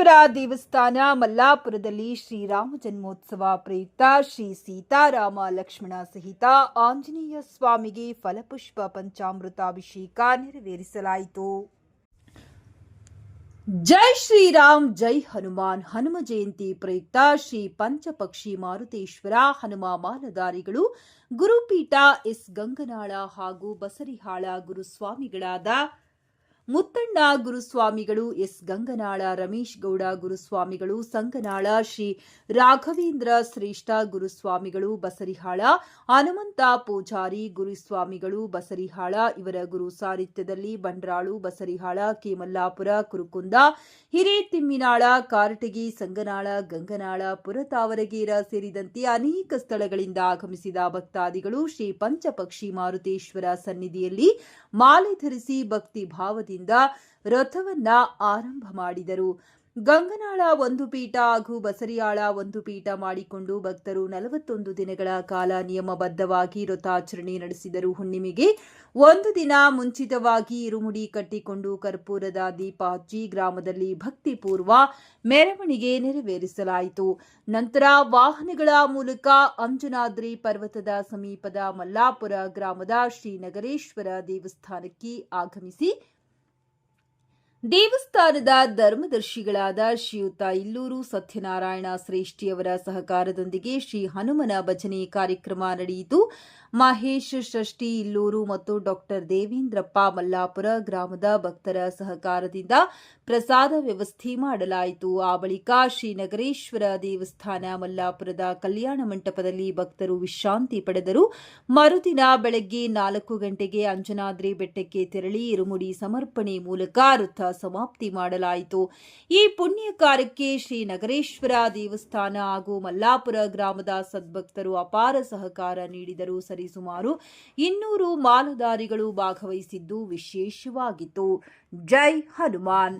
ನಗರೇಶ್ವರ ದೇವಸ್ಥಾನ ಮಲ್ಲಾಪುರದಲ್ಲಿ ಶ್ರೀರಾಮ ಜನ್ಮೋತ್ಸವ ಪ್ರಯುಕ್ತ ಶ್ರೀ ಸೀತಾರಾಮ ಲಕ್ಷ್ಮಣ ಸಹಿತ ಆಂಜನೇಯ ಸ್ವಾಮಿಗೆ ಫಲಪುಷ್ಪ ಪಂಚಾಮೃತಾಭಿಷೇಕ ನೆರವೇರಿಸಲಾಯಿತು. ಜೈ ಶ್ರೀರಾಮ್ ಜೈ ಹನುಮಾನ್. ಹನುಮ ಜಯಂತಿ ಪ್ರಯುಕ್ತ ಶ್ರೀ ಪಂಚಪಕ್ಷಿ ಮಾರುತೇಶ್ವರ ಹನುಮ ಮಾಲಧಾರಿಗಳು ಗುರುಪೀಠ ಎಸ್ ಗಂಗನಾಳ ಹಾಗೂ ಬಸರಿಹಾಳ ಗುರುಸ್ವಾಮಿಗಳಾದ ಮುತ್ತಣ್ಣ ಗುರುಸ್ವಾಮಿಗಳು, ಎಸ್ ಗಂಗನಾಳ ರಮೇಶ್ ಗೌಡ ಗುರುಸ್ವಾಮಿಗಳು, ಸಂಗನಾಳ ಶ್ರೀ ರಾಘವೇಂದ್ರ ಶ್ರೇಷ್ಠ ಗುರುಸ್ವಾಮಿಗಳು, ಬಸರಿಹಾಳ ಹನುಮಂತ ಪೂಜಾರಿ ಗುರುಸ್ವಾಮಿಗಳು, ಬಸರಿಹಾಳ ಇವರ ಗುರು ಸಾರಥ್ಯದಲ್ಲಿ ಬಂಡ್ರಾಳು, ಬಸರಿಹಾಳ, ಕೇಮಲ್ಲಾಪುರ, ಕುರುಕುಂದ, ಹಿರೇತಿಮ್ಮಿನಾಳ, ಕಾರಟಗಿ, ಸಂಗನಾಳ, ಗಂಗನಾಳ, ಪುರತಾವರಗೇರ ಸೇರಿದಂತೆ ಅನೇಕ ಸ್ಥಳಗಳಿಂದ ಆಗಮಿಸಿದ ಭಕ್ತಾದಿಗಳು ಶ್ರೀ ಪಂಚಪಕ್ಷಿ ಮಾರುತೇಶ್ವರ ಸನ್ನಿಧಿಯಲ್ಲಿ ಮಾಲೆ ಧರಿಸಿ ಭಕ್ತಿ ಭಾವದಿಂದ ರಥವನ್ನ ಆರಂಭ ಮಾಡಿದರು. ಗಂಗನಾಳ ಒಂದು ಪೀಠ ಹಾಗೂ ಬಸರಿಯಾಳ ಒಂದು ಪೀಠ ಮಾಡಿಕೊಂಡು ಭಕ್ತರು 41 ದಿನಗಳ ಕಾಲ ನಿಯಮಬದ್ಧವಾಗಿ ರಥಾಚರಣೆ ನಡೆಸಿದರು. ಹುಣ್ಣಿಮೆಗೆ ಒಂದು ದಿನ ಮುಂಚಿತವಾಗಿ ಇರುಮುಡಿ ಕಟ್ಟಿಕೊಂಡು ಕರ್ಪೂರದ ದೀಪ ಹಚ್ಚಿ ಗ್ರಾಮದಲ್ಲಿ ಭಕ್ತಿಪೂರ್ವ ಮೆರವಣಿಗೆ ನೆರವೇರಿಸಲಾಯಿತು. ನಂತರ ವಾಹನಗಳ ಮೂಲಕ ಅಂಜನಾದ್ರಿ ಪರ್ವತದ ಸಮೀಪದ ಮಲ್ಲಾಪುರ ಗ್ರಾಮದ ಶ್ರೀ ನಗರೇಶ್ವರ ದೇವಸ್ಥಾನಕ್ಕೆ ಆಗಮಿಸಿ ದೇವಸ್ಥಾನದ ಧರ್ಮದರ್ಶಿಗಳಾದ ಶ್ರೀಯುತ ಇಲ್ಲೂರು ಸತ್ಯನಾರಾಯಣ ಶ್ರೇಷ್ಠಿಯವರ ಸಹಕಾರದೊಂದಿಗೆ ಶ್ರೀ ಹನುಮನ ಭಜನೆ ಕಾರ್ಯಕ್ರಮ ನಡೆಯಿತು. ಮಹೇಶ್ ಷಷ್ಠಿ ಇಲ್ಲೂರು ಮತ್ತು ಡಾಕ್ಟರ್ ದೇವೇಂದ್ರಪ್ಪ ಮಲ್ಲಾಪುರ ಗ್ರಾಮದ ಭಕ್ತರ ಸಹಕಾರದಿಂದ ಪ್ರಸಾದ ವ್ಯವಸ್ಥೆ ಮಾಡಲಾಯಿತು. ಆ ಬಳಿಕ ಶ್ರೀ ನಗರೇಶ್ವರ ದೇವಸ್ಥಾನ ಮಲ್ಲಾಪುರದ ಕಲ್ಯಾಣ ಮಂಟಪದಲ್ಲಿ ಭಕ್ತರು ವಿಶ್ರಾಂತಿ ಪಡೆದರು. ಮರುದಿನ ಬೆಳಗ್ಗೆ 4 ಗಂಟೆಗೆ ಅಂಜನಾದ್ರಿ ಬೆಟ್ಟಕ್ಕೆ ತೆರಳಿ ಇರುಮುಡಿ ಸಮರ್ಪಣೆ ಮೂಲಕ ರಥ ಸಮಾಪ್ತಿ ಮಾಡಲಾಯಿತು. ಈ ಪುಣ್ಯ ಕಾರ್ಯಕ್ಕೆ ಶ್ರೀ ನಗರೇಶ್ವರ ದೇವಸ್ಥಾನ ಹಾಗೂ ಮಲ್ಲಾಪುರ ಗ್ರಾಮದ ಸದ್ಭಕ್ತರು ಅಪಾರ ಸಹಕಾರ ನೀಡಿದರು. ಸರಿಸುಮಾರು 200 ಮಾಲಧಾರಿಗಳು ಭಾಗವಹಿಸಿದ್ದು ವಿಶೇಷವಾಗಿತ್ತು. ಜೈ ಹನುಮಾನ್.